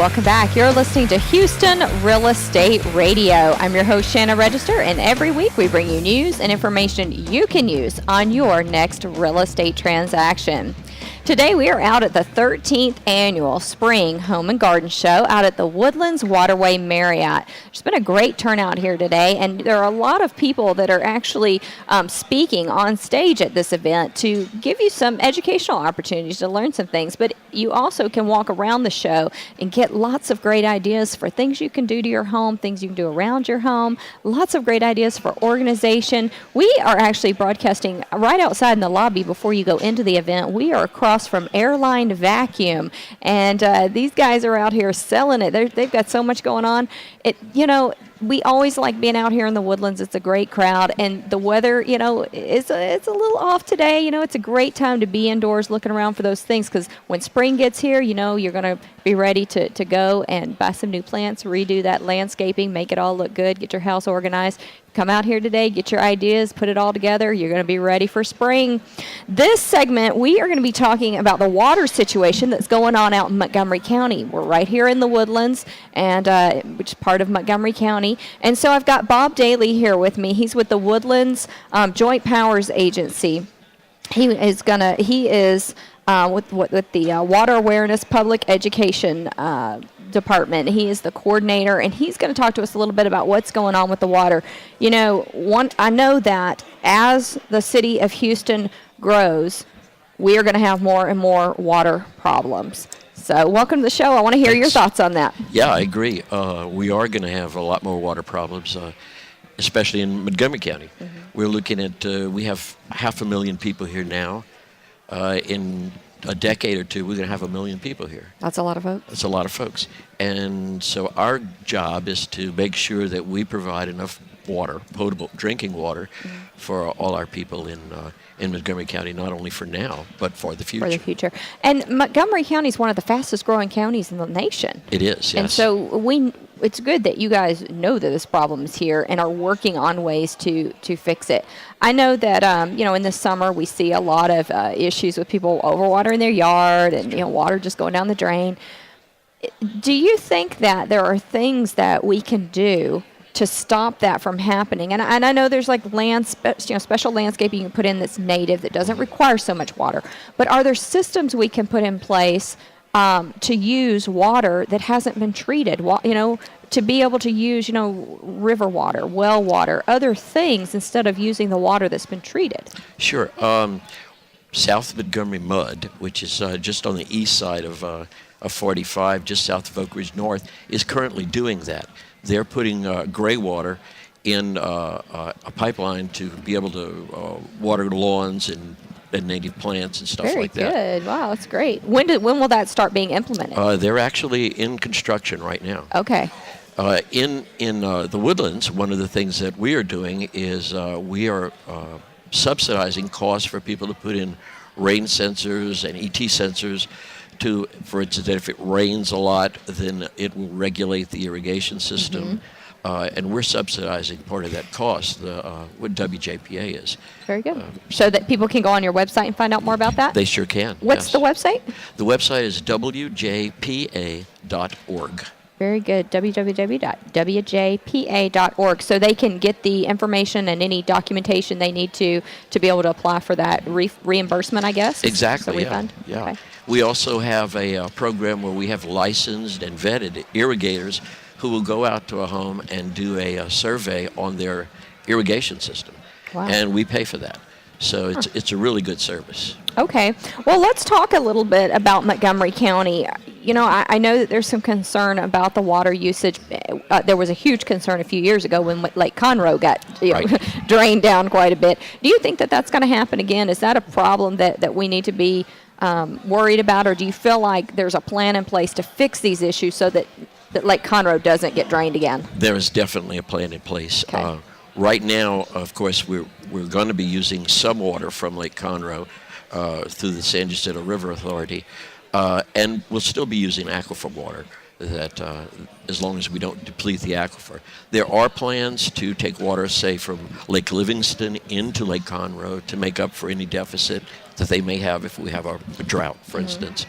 welcome back. You're listening to Houston Real Estate Radio. I'm your host, Shannon Register, and every week we bring you news and information you can use on your next real estate transaction. Today we are out at the 13th Annual Spring Home and Garden Show out at the Woodlands Waterway Marriott. There's been a great turnout here today, and there are a lot of people that are actually speaking on stage at this event to give you some educational opportunities to learn some things, but you also can walk around the show and get lots of great ideas for things you can do to your home, things you can do around your home, lots of great ideas for organization. We are actually broadcasting right outside in the lobby before you go into the event. We are across from Airline Vacuum, and these guys are out here selling it. They've got so much going on. We always like being out here in the Woodlands. It's a great crowd, and the weather, it's a little off today. It's a great time to be indoors looking around for those things, because when spring gets here, you're going to be ready to go and buy some new plants, redo that landscaping, make it all look good, get your house organized. Come out here today, get your ideas, put it all together. You're going to be ready for spring. This segment, we are going to be talking about the water situation that's going on out in Montgomery County. We're right here in the Woodlands, and which is part of Montgomery County. And so I've got Bob Dailey here with me. He's with the Woodlands Joint Powers Agency. He is with the Water Awareness Public Education Department. He is the coordinator, and he's going to talk to us a little bit about what's going on with the water. I know that as the city of Houston grows, we are going to have more and more water problems. So welcome to the show. I want to hear your thoughts on that. Yeah, I agree. We are going to have a lot more water problems, especially in Montgomery County. Mm-hmm. We're looking at, we have 500,000 people here now. In a decade or two, we're going to have 1 million people here. That's a lot of folks. That's a lot of folks. And so our job is to make sure that we provide enough water, potable drinking water, for all our people in Montgomery County, not only for now, but for the future. For the future. And Montgomery County is one of the fastest growing counties in the nation. It is, yes. And so it's good that you guys know that this problem is here and are working on ways to fix it. I know that, in the summer we see a lot of issues with people overwatering their yard and, water just going down the drain. Do you think that there are things that we can do to stop that from happening? And I know there's like special landscaping you can put in that's native that doesn't require so much water. But are there systems we can put in place to use water that hasn't been treated? To be able to use, river water, well water, other things instead of using the water that's been treated? Sure. South Montgomery Mud, which is just on the east side of 45, just south of Oak Ridge North, is currently doing that. They're putting gray water in a pipeline to be able to water lawns and native plants and stuff like that. Very good. Wow, that's great. When will that start being implemented? They're actually in construction right now. Okay. In the Woodlands, one of the things that we are doing is we are subsidizing costs for people to put in rain sensors and ET sensors for instance, that if it rains a lot, then it will regulate the irrigation system. Mm-hmm. And we're subsidizing part of that cost, what WJpA is. Very good. So that people can go on your website and find out more about that? They sure can. What's the website? The website is WJpA.org. Very good. www.wjpa.org. So they can get the information and any documentation they need to be able to apply for that reimbursement, I guess? Exactly, refund? Yeah. Okay. We also have a program where we have licensed and vetted irrigators who will go out to a home and do a survey on their irrigation system. Wow. And we pay for that. So it's a really good service. Okay. Well, let's talk a little bit about Montgomery County. I know that there's some concern about the water usage. There was a huge concern a few years ago when Lake Conroe got drained down quite a bit. Do you think that that's going to happen again? Is that a problem that we need to be worried about, or do you feel like there's a plan in place to fix these issues so that Lake Conroe doesn't get drained again? There is definitely a plan in place. Okay. Right now, of course, we're going to be using some water from Lake Conroe through the San Jacinto River Authority, and we'll still be using aquifer water. That as long as we don't deplete the aquifer. There are plans to take water, say, from Lake Livingston into Lake Conroe to make up for any deficit that they may have if we have a drought, for instance.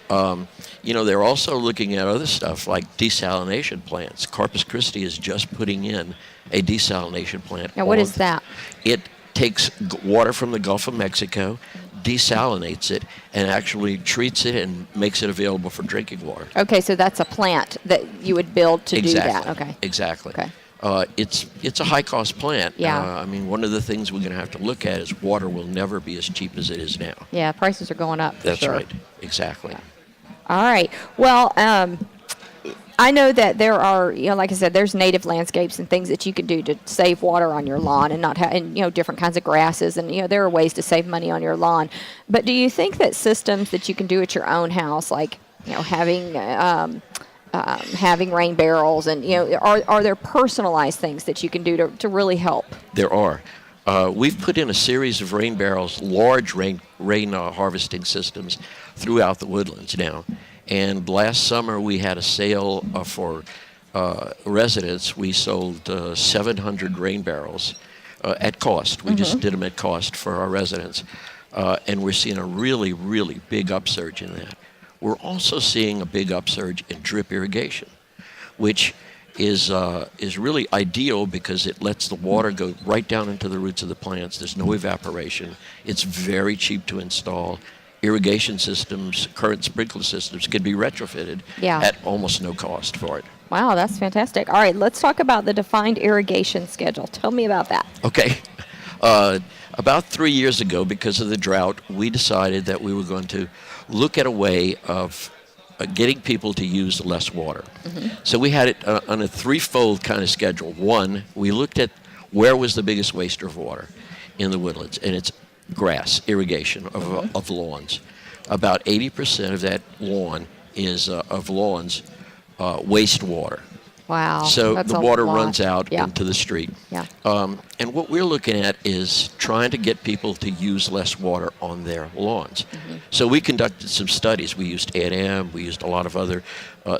They're also looking at other stuff like desalination plants. Corpus Christi is just putting in a desalination plant. Now, what is that? It takes water from the Gulf of Mexico, desalinates it, and actually treats it and makes it available for drinking water. Okay, so that's a plant that you would build to do that. Okay. Exactly. Okay. It's a high-cost plant. Yeah. One of the things we're going to have to look at is water will never be as cheap as it is now. Yeah, prices are going up. That's sure. right. Exactly. Yeah. All right. Well, I know that there are, like I said, there's native landscapes and things that you can do to save water on your lawn and not have, different kinds of grasses, and there are ways to save money on your lawn. But do you think that systems that you can do at your own house, like having rain barrels, and are there personalized things that you can do to really help? There are. We've put in a series of rain barrels, large rain harvesting systems throughout the Woodlands now. And last summer we had a sale for residents. We sold 700 rain barrels at cost. We just did them at cost for our residents. And we're seeing a really, really big upsurge in that. We're also seeing a big upsurge in drip irrigation, which is really ideal because it lets the water go right down into the roots of the plants. There's no evaporation. It's very cheap to install. Irrigation systems, current sprinkler systems can be retrofitted at almost no cost for it. Wow, that's fantastic. All right, let's talk about the defined irrigation schedule. Tell me about that. Okay. About 3 years ago, because of the drought, we decided that we were going to look at a way of getting people to use less water. So we had it on a threefold kind of schedule. One, we looked at where was the biggest waster of water in the Woodlands, and it's grass irrigation of lawns. About 80% of that lawn is of lawns wastewater. Wow. So that's the a water lot. runs out Yeah. into the street. Yeah. And what we're looking at is trying to get people to use less water on their lawns. So we conducted some studies. We used A&M, we used a lot of other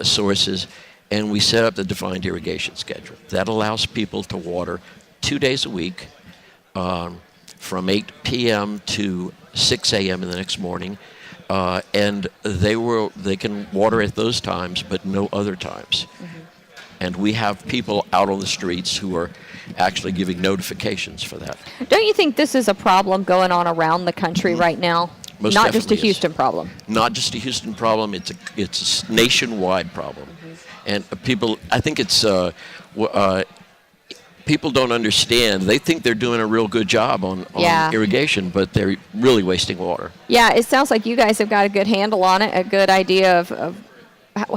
sources, and we set up the defined irrigation schedule. That allows people to water 2 days a week from 8 p.m. to 6 a.m. in the next morning. And they can water at those times, but no other times. And we have people out on the streets who are actually giving notifications for that. Don't you think this is a problem going on around the country right now? Most Not just a definitely is. Houston problem. Not just a Houston problem. It's a nationwide problem. And people, I think it's people don't understand. They think they're doing a real good job on irrigation, but they're really wasting water. Yeah, it sounds like you guys have got a good handle on it, a good idea of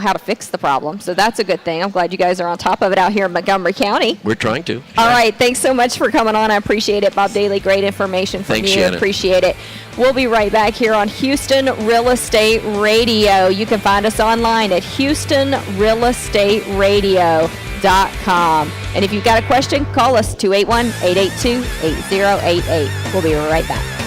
how to fix the problem. So that's a good thing. I'm glad you guys are on top of it out here in Montgomery County. We're trying to. All right. Thanks so much for coming on. I appreciate it. Bob Dailey, great information from Thanks, you. Shannon. Appreciate it. We'll be right back here on Houston Real Estate Radio. You can find us online at HoustonRealEstateRadio.com. And if you've got a question, call us 281-882-8088. We'll be right back.